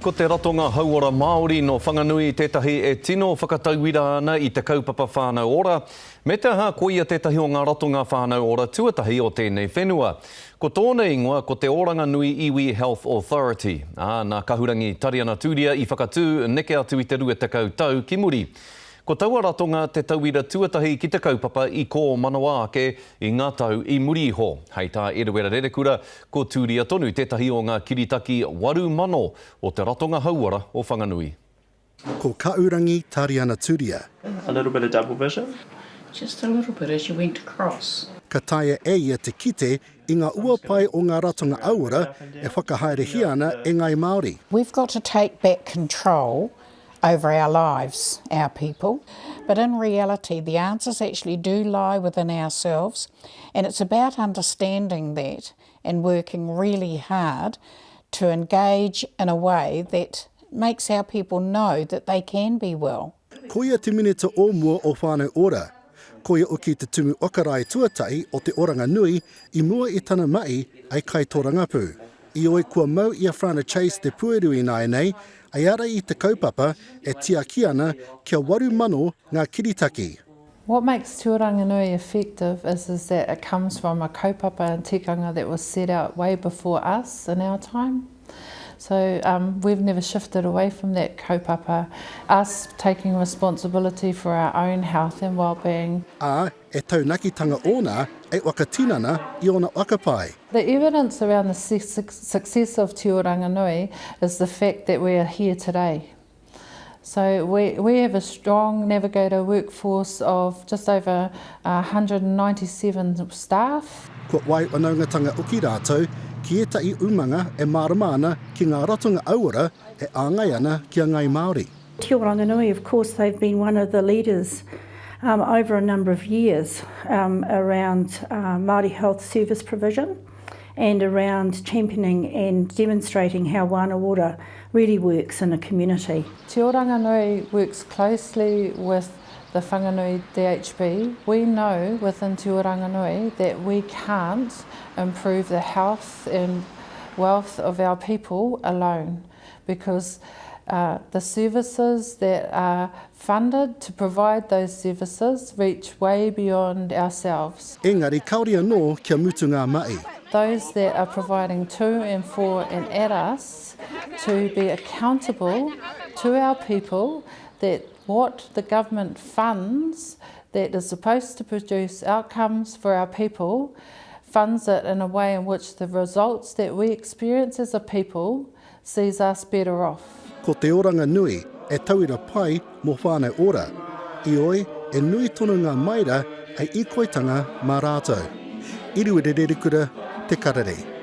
Ko te ratonga hauora Māori no whanganui tētahi e tino whakatauira ana i te kaupapa whānau ora. Me te aha koia tētahi o ngā ratonga whānau ora tuatahi o tēnei whenua. Ko tōna ingoa ko te oranga nui Iwi Health Authority. Nā kahurangi Tariana Tūria i whakatū neke atu i te rua tekau tau ki muri. Ko taua ratonga te tauira tuatahi ki te kaupapa i ko manawa ake i ngā tau i muri iho. Hei tā Erewera Rerekura, ko Tūria tonu tētahi o ngā kiritaki 8,000 o te ratonga hauora o Whanganui. Ko kaurangi Tariana Tūria. A little bit of double vision. Just a little bit as you went across. Ka taia e ia te kite i ngā uapai o ngā ratonga auara e whakahaerehi ana e ngai Māori. We've got to take back control over our lives, our people. But in reality, the answers actually do lie within ourselves. And it's about understanding that and working really hard to engage in a way that makes our people know that they can be well. Koia te minita o mua o whānau ora. Koia o ki te tumu wakarai tuatai o te oranga nui i mua i tana mai ai kai tō rangapu. I oi kua mau ia Frana Chase te puerui nai nei, ai ara i te kaupapa e tia ki ana kia 8,000 ngā kiritaki. What makes Tuaranganui effective is that it comes from a kaupapa and tikanga that was set out way before us in our time. So we've never shifted away from that kaupapa, us taking responsibility for our own health and well-being. E taunakitanga ōna e wakatinana I ona wakapai. The evidence around the success of Tuaranganui is the fact that we are here today. So we have a strong navigator workforce of just over 197 staff. Ko wai wanaungatanga uki rātou, ki e tai umanga e marama ana ki ngā ratonga auara e āngai ana kia ngai Māori. Te Oranganui, of course, they've been one of the leaders over a number of years around Māori health service provision and around championing and demonstrating how wāna ora really works in a community. Te Oranganui works closely with the Whanganui DHB. We know within Te Oranganui that we can't improve the health and wealth of our people alone, because the services that are funded to provide those services reach way beyond ourselves. Engari kauri anō kia mutu ngā mai. Those that are providing to and for and at us to be accountable to our people that what the government funds that is supposed to produce outcomes for our people funds it in a way in which the results that we experience as a people sees us better off. Ko te oranga nui e tauira pai mō whānau ora. I oi e nui tonu ngā maira ai I koitanga mā rātou. Iruere Rerekura, Te Karere.